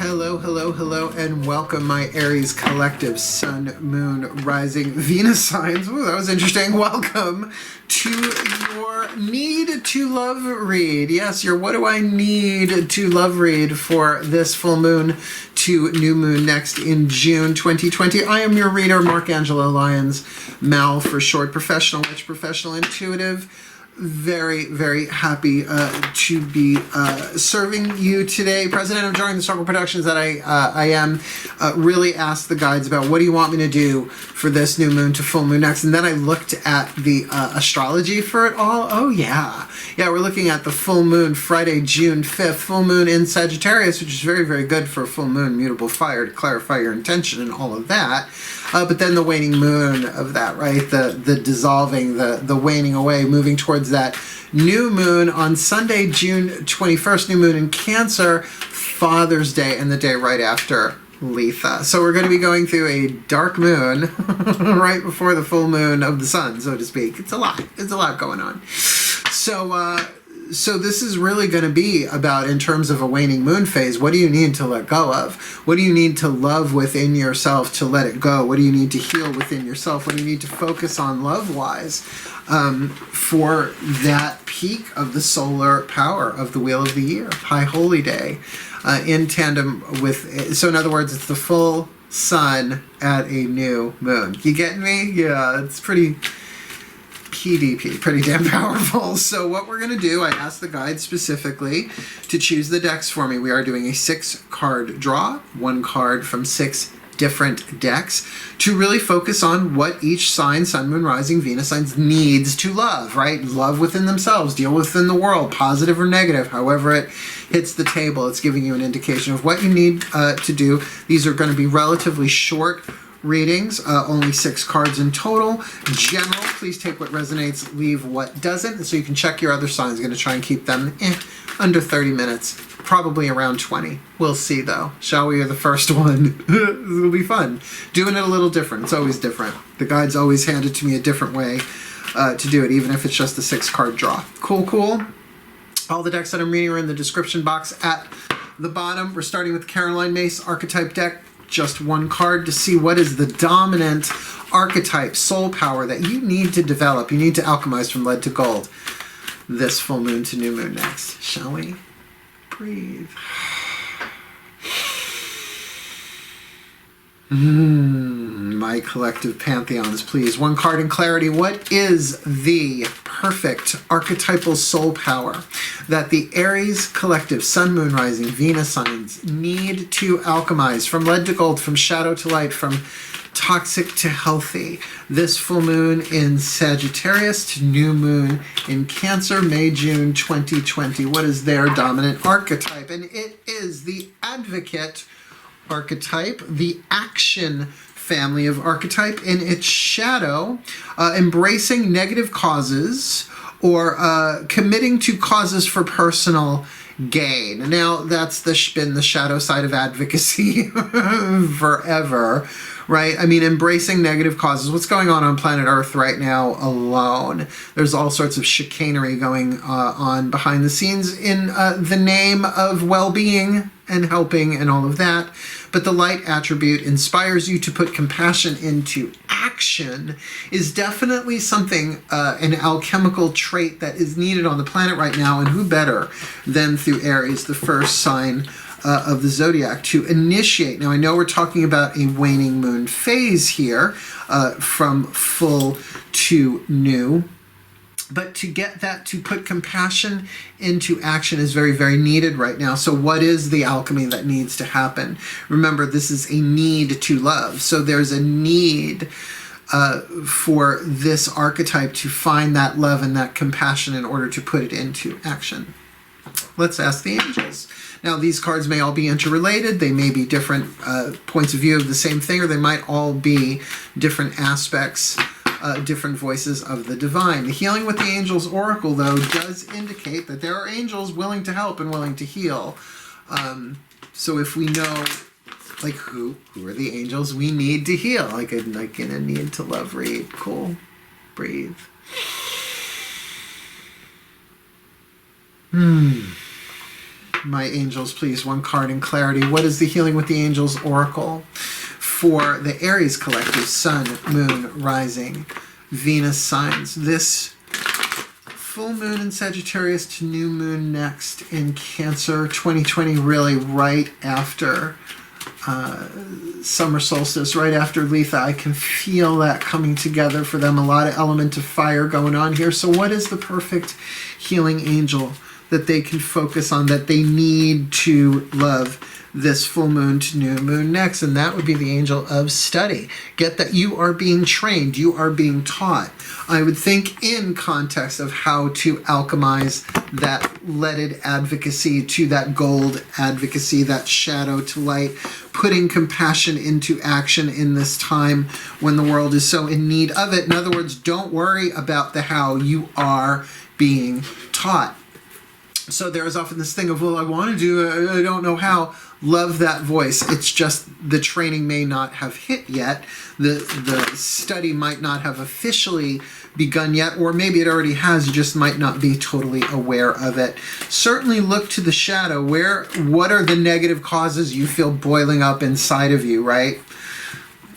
Hello, hello, hello, and welcome, my Aries collective Sun, Moon, Rising, Venus signs. Ooh, that was interesting. Welcome to your Need to Love read. Yes, your What Do I Need to Love read for this full moon to new moon next in June 2020. I am your reader, Mark Angelo, Lyons, Mal for short, professional witch, professional intuitive. Very, very happy to be serving you today. President of DrawingTheCircle Productions that I am, really asked the guides about what do you want me to do for this new moon to full moon next. And then I looked at the astrology for it all. Oh, yeah. Yeah, we're looking at the full moon Friday, June 5th. Full moon in Sagittarius, which is very, very good for a full moon, mutable fire to clarify your intention and all of that. But then the waning moon of that, right? The dissolving, the waning away, moving towards that new moon on Sunday, June 21st, new moon in Cancer, Father's Day, and the day right after Letha. So we're going to be going through a dark moon right before the full moon of the sun, so to speak. It's a lot. It's a lot going on. So this is really going to be about, in terms of a waning moon phase, what do you need to let go of? What do you need to love within yourself to let it go? What do you need to heal within yourself? What do you need to focus on love-wise for that peak of the solar power of the Wheel of the Year, High Holy Day, in tandem with, so in other words, it's the full sun at a new moon. You getting me? Yeah, it's pretty PDP, pretty damn powerful. So what we're going to do, I asked the guide specifically to choose the decks for me. We are doing a 6-card draw, 1 card from 6 different decks, to really focus on what each sign, Sun, Moon, Rising, Venus signs needs to love, right? Love within themselves, deal within the world, positive or negative, however it hits the table. It's giving you an indication of what you need to do. These are going to be relatively short readings, only 6 cards in total. General, please take what resonates, leave what doesn't, so you can check your other signs. I'm going to try and keep them under 30 minutes, probably around 20. We'll see though. Shall we? Or the first one. It'll be fun. Doing it a little different. It's always different. The guides always hand it to me a different way to do it, even if it's just a 6-card draw. Cool, cool. All the decks that I'm reading are in the description box at the bottom. We're starting with Caroline Mace archetype deck. Just 1 card to see what is the dominant archetype, soul power that you need to develop. You need to alchemize from lead to gold this full moon to new moon next. Shall we? Breathe. My collective pantheons, please. 1 card in clarity. What is the perfect archetypal soul power that the Aries collective, Sun, Moon, Rising, Venus signs need to alchemize from lead to gold, from shadow to light, from toxic to healthy? This full moon in Sagittarius to new moon in Cancer, May, June 2020. What is their dominant archetype? And it is the Advocate archetype, the action family of archetype. In its shadow, embracing negative causes or committing to causes for personal gain. Now, that's been the shadow side of advocacy forever, right? I mean, embracing negative causes. What's going on planet Earth right now alone? There's all sorts of chicanery going on behind the scenes in the name of well-being and helping and all of that. But the light attribute inspires you to put compassion into action, is definitely something, an alchemical trait that is needed on the planet right now. And who better than through Aries, the first sign of the zodiac, to initiate. Now, I know we're talking about a waning moon phase here, from full to new. But to get that, to put compassion into action is very, very needed right now. So what is the alchemy that needs to happen? Remember, this is a need to love. So there's a need for this archetype to find that love and that compassion in order to put it into action. Let's ask the angels. Now, these cards may all be interrelated. They may be different points of view of the same thing, or they might all be different aspects, different voices of the divine. The Healing with the Angels Oracle, though, does indicate that there are angels willing to help and willing to heal. So if we know, like, who are the angels we need to heal, like in a need to love read. Cool. Breathe. my angels, please. One card in clarity. What is the Healing with the Angels Oracle for the Aries collective, Sun, Moon, Rising, Venus signs? This full moon in Sagittarius to new moon next in Cancer, 2020, really right after summer solstice, right after Letha. I can feel that coming together for them. A lot of element of fire going on here. So what is the perfect healing angel that they can focus on, that they need to love this full moon to new moon next? And that would be the angel of study. Get that you are being trained, you are being taught. I would think in context of how to alchemize that leaded advocacy to that gold advocacy, that shadow to light, putting compassion into action in this time when the world is so in need of it. In other words, don't worry about the how, you are being taught. So there is often this thing of, well, I want to do it, I don't know how. Love that voice. It's just the training may not have hit yet. The study might not have officially begun yet, or maybe it already has, you just might not be totally aware of it. Certainly look to the shadow. What are the negative causes you feel boiling up inside of you, right?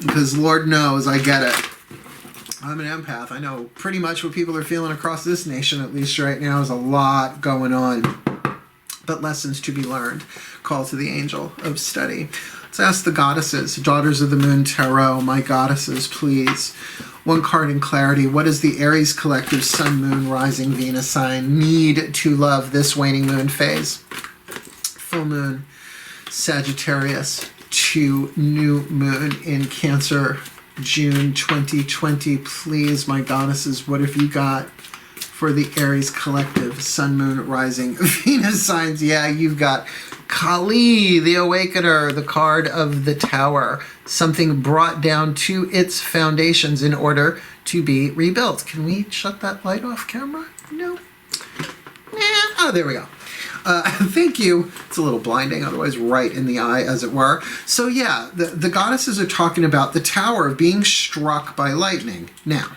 Because Lord knows, I get it. I'm an empath. I know pretty much what people are feeling across this nation, at least right now. There's a lot going on. But lessons to be learned. Call to the angel of study. Let's ask the goddesses, daughters of the moon tarot, my goddesses, please. One card in clarity. What does the Aries collective, Sun, Moon, Rising, Venus sign need to love this waning moon phase? Full moon, Sagittarius to new moon in Cancer, June 2020. Please, my goddesses, what have you got for the Aries collective, Sun, Moon, Rising, Venus signs? Yeah, you've got Kali, the Awakener, the card of the Tower. Something brought down to its foundations in order to be rebuilt. Can we shut that light off, camera? No. Oh, there we go. Thank you. It's a little blinding, otherwise right in the eye, as it were. So yeah, the goddesses are talking about the Tower of being struck by lightning. Now,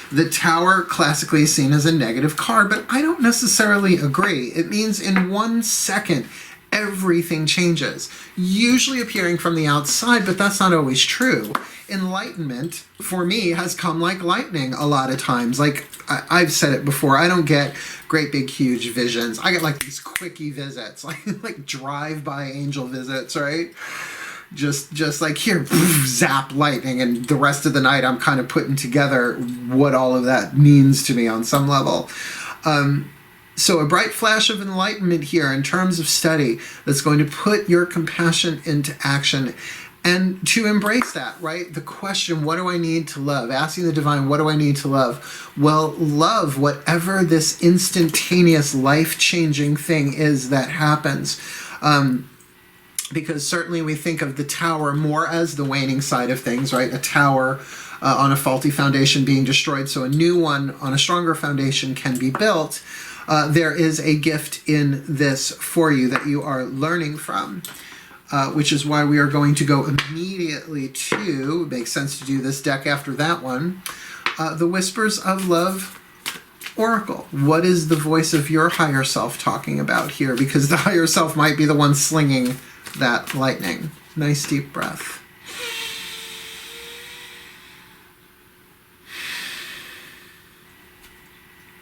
the Tower classically is seen as a negative card, but I don't necessarily agree. It means in 1 second, everything changes, usually appearing from the outside, but that's not always true. Enlightenment, for me, has come like lightning a lot of times. Like, I've said it before, I don't get great big huge visions. I get like these quickie visits, like drive-by angel visits, right? Just like here, zap lightning, and the rest of the night I'm kind of putting together what all of that means to me on some level. So a bright flash of enlightenment here in terms of study that's going to put your compassion into action and to embrace that, right? The question, what do I need to love? Asking the divine, what do I need to love? Well, love whatever this instantaneous life-changing thing is that happens. Because certainly we think of the Tower more as the waning side of things, right? A tower on a faulty foundation being destroyed, so a new one on a stronger foundation can be built. There is a gift in this for you that you are learning from, which is why we are going to go immediately to, it makes sense to do this deck after that one, the Whispers of Love Oracle. What is the voice of your higher self talking about here? Because the higher self might be the one slinging that lightning. Nice deep breath.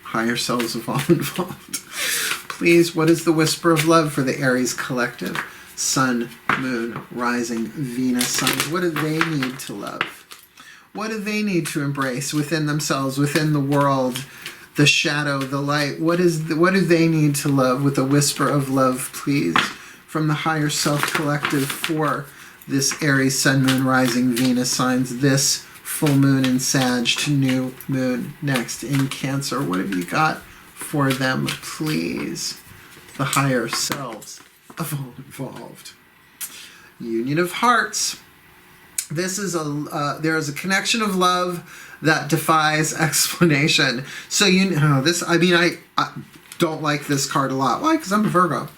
Higher selves have all involved. Please, what is the whisper of love for the Aries collective? Sun, Moon, Rising, Venus signs. What do they need to love? What do they need to embrace within themselves, within the world, the shadow, the light? What do they need to love with a whisper of love, please, from the higher self collective for this Aries, Sun, Moon, Rising, Venus signs, this full moon in Sag to new moon next in Cancer? What have you got for them, please? The higher selves of all involved. Union of hearts. This is there is a connection of love that defies explanation. So I don't like this card a lot. Why? Because I'm a Virgo.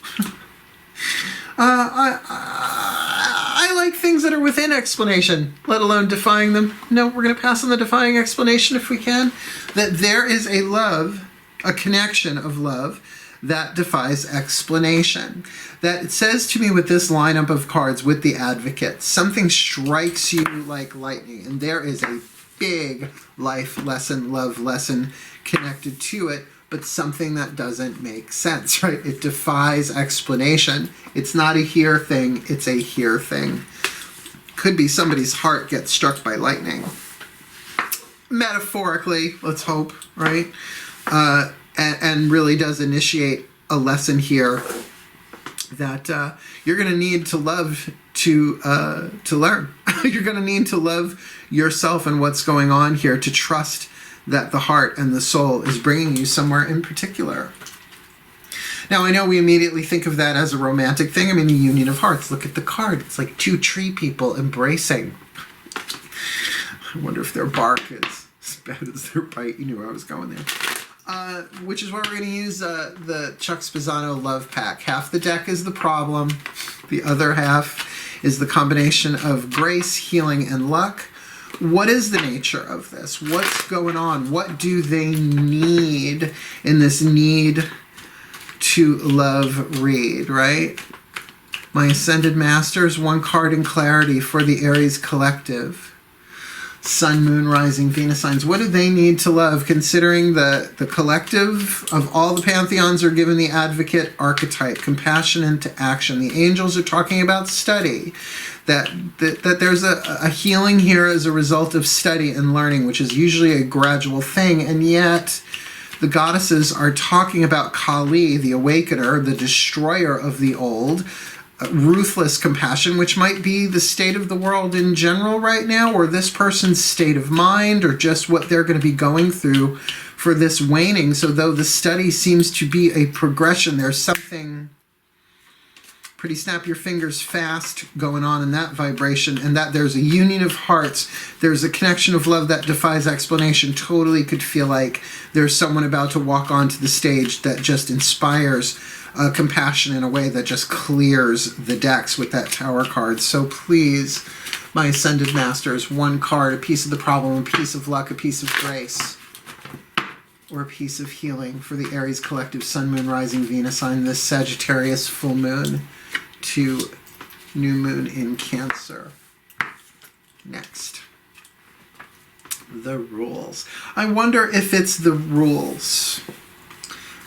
I like things that are within explanation, let alone defying them. No, we're going to pass on the defying explanation if we can. That there is a love a connection of love that defies explanation. That it says to me with this lineup of cards with the Advocate, something strikes you like lightning, and there is a big life lesson, love lesson connected to it, but something that doesn't make sense, right? It defies explanation. It's not a here thing, it's a here thing. Could be somebody's heart gets struck by lightning. Metaphorically, let's hope, right? And really does initiate a lesson here that you're going to need to love to learn. You're going to need to love yourself and what's going on here, to trust that the heart and the soul is bringing you somewhere in particular. Now, I know we immediately think of that as a romantic thing. I mean, the union of hearts. Look at the card. It's like two tree people embracing. I wonder if their bark is as bad as their bite. You knew where I was going there. Which is why we're going to use the Chuck Spezzano Love Pack. Half the deck is the problem. The other half is the combination of grace, healing, and luck. What is the nature of this? What's going on? What do they need in this need to love read, right? My Ascended Masters, one card in clarity for the Aries collective. Sun, Moon, Rising, Venus signs. What do they need to love? Considering the collective of all the pantheons are given the Advocate archetype, compassion into action. The angels are talking about study. That there's a healing here as a result of study and learning, which is usually a gradual thing, and yet the goddesses are talking about Kali, the awakener, the destroyer of the old, ruthless compassion, which might be the state of the world in general right now, or this person's state of mind, or just what they're going to be going through for this waning. So though the study seems to be a progression, there's something pretty snap your fingers fast going on in that vibration, and that there's a union of hearts, there's a connection of love that defies explanation. Totally could feel like there's someone about to walk onto the stage that just inspires compassion in a way that just clears the decks with that Tower card. So please, my Ascended Masters, one card, a piece of the problem, a piece of luck, a piece of grace, or a piece of healing for the Aries collective, Sun, Moon, Rising, Venus sign, this Sagittarius full moon to new moon in Cancer. Next, the rules. I wonder if it's the rules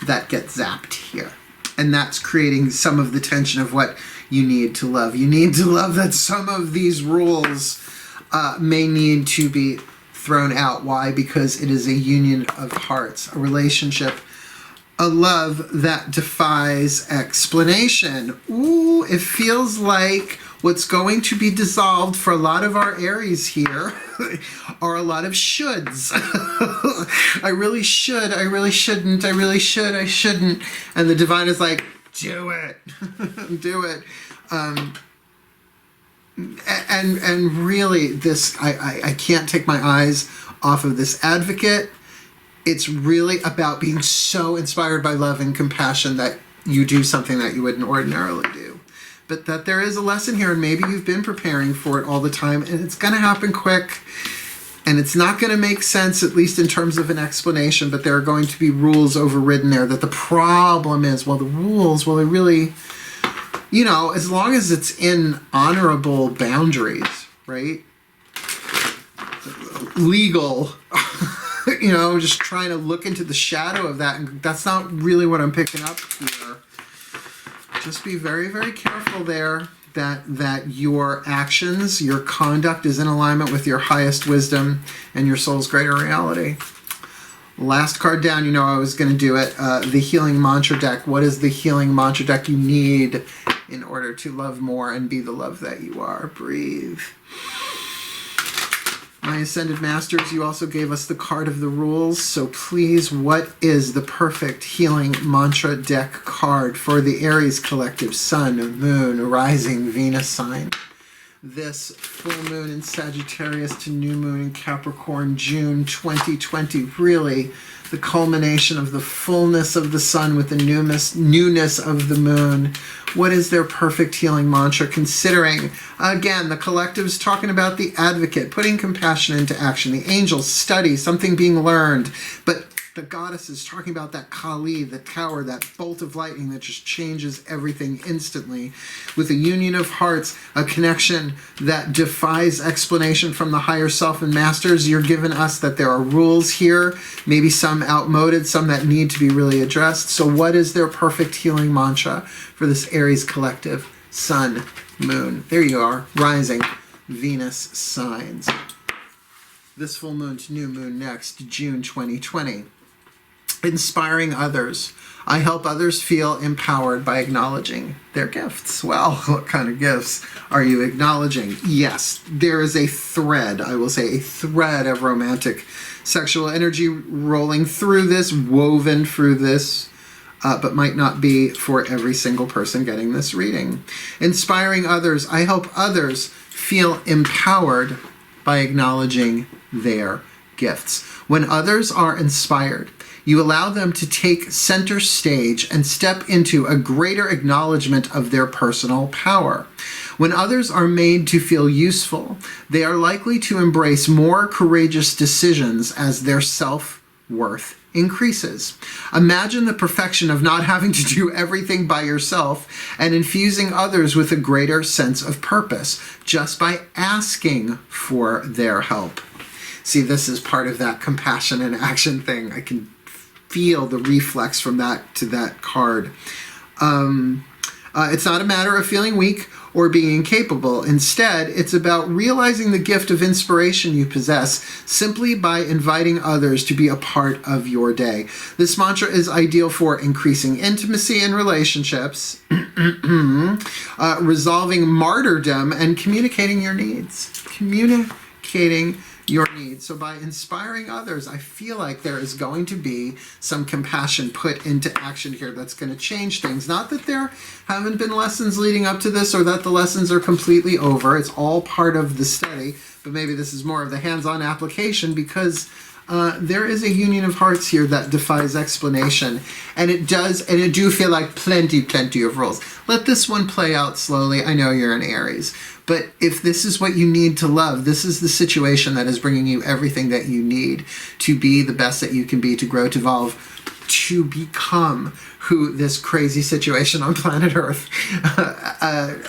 that get zapped here, and that's creating some of the tension of what you need to love. You need to love that some of these rules may need to be thrown out. Why? Because it is a union of hearts, a relationship, a love that defies explanation. Ooh, it feels like what's going to be dissolved for a lot of our Aries here are a lot of shoulds. I really should, I really shouldn't, I really should, I shouldn't. And the divine is like, do it, do it. And really, this, I can't take my eyes off of this Advocate. It's really about being so inspired by love and compassion that you do something that you wouldn't ordinarily do. But that there is a lesson here, and maybe you've been preparing for it all the time, and it's going to happen quick, and it's not going to make sense, at least in terms of an explanation, but there are going to be rules overridden there. That the problem is, well, the rules, well, they really, you know, as long as it's in honorable boundaries, right? Legal, you know, just trying to look into the shadow of that, and that's not really what I'm picking up here. Just be very, very careful there that your actions, your conduct is in alignment with your highest wisdom and your soul's greater reality. Last card down, you know I was going to do it. The Healing Mantra deck. What is the Healing Mantra deck you need in order to love more and be the love that you are? Breathe. My Ascended Masters, you also gave us the card of the rules, so please, what is the perfect healing mantra deck card for the Aries collective, Sun, Moon, Rising, Venus sign? This full moon in Sagittarius to new moon in Capricorn, June 2020, really the culmination of the fullness of the sun with the newness of the moon. What is their perfect healing mantra? Considering, again, the collective is talking about the Advocate, putting compassion into action, the angels, study, something being learned. But the goddesses, talking about that Kali, the tower, that bolt of lightning that just changes everything instantly, with a union of hearts, a connection that defies explanation from the higher self and masters. You're giving us that there are rules here, maybe some outmoded, some that need to be really addressed. So what is their perfect healing mantra for this Aries collective? Sun, Moon. There you are, rising Venus signs. This full moon to new moon next, June 2020. Inspiring others. I help others feel empowered by acknowledging their gifts. Well, what kind of gifts are you acknowledging? Yes, there is a thread, I will say, a thread of romantic sexual energy rolling through this, woven through this, but might not be for every single person getting this reading. Inspiring others. I help others feel empowered by acknowledging their gifts. When others are inspired, you allow them to take center stage and step into a greater acknowledgement of their personal power. When others are made to feel useful, they are likely to embrace more courageous decisions as their self-worth increases. Imagine the perfection of not having to do everything by yourself and infusing others with a greater sense of purpose just by asking for their help. See, this is part of that compassion and action thing. I can feel the reflex from that to that card. It's not a matter of feeling weak or being incapable. Instead, it's about realizing the gift of inspiration you possess simply by inviting others to be a part of your day. This mantra is ideal for increasing intimacy in relationships, resolving martyrdom, and communicating your needs. Communicating your needs. So by inspiring others, I feel like there is going to be some compassion put into action here that's going to change things. Not that there haven't been lessons leading up to this or that the lessons are completely over. It's all part of the study, but maybe this is more of the hands-on application because there is a union of hearts here that defies explanation. And it do feel like plenty of rules. Let this one play out slowly. I know you're an Aries. But if this is what you need to love, this is the situation that is bringing you everything that you need to be the best that you can be, to grow, to evolve, to become who this crazy situation on planet Earth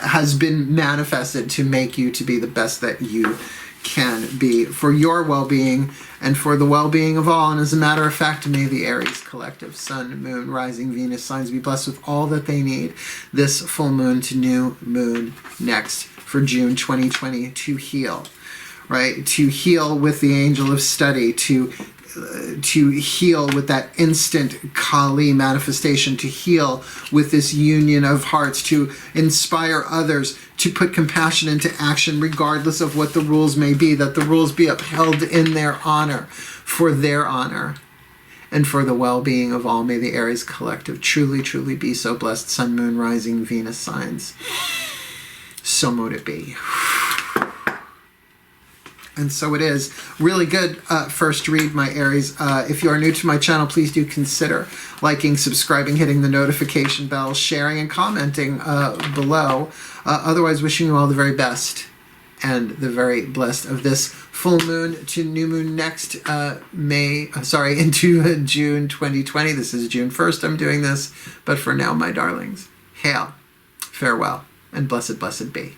has been manifested to make you to be the best that you can be for your well-being and for the well-being of all. And as a matter of fact, may the Aries collective, Sun, Moon, Rising, Venus signs be blessed with all that they need this full moon to new moon next for June 2020 to heal, right? To heal with the angel of study, to heal with that instant Kali manifestation, to heal with this union of hearts, to inspire others, to put compassion into action regardless of what the rules may be, that the rules be upheld in their honor, for their honor, and for the well-being of all. May the Aries collective truly be so blessed. Sun, Moon, Rising, Venus signs. So mote it be. And so it is. Really good first read, my Aries. If you are new to my channel, please do consider liking, subscribing, hitting the notification bell, sharing, and commenting below. Otherwise, wishing you all the very best and the very blessed of this full moon to new moon next into June 2020. This is June 1st I'm doing this. But for now, my darlings, hail, farewell, and blessed be.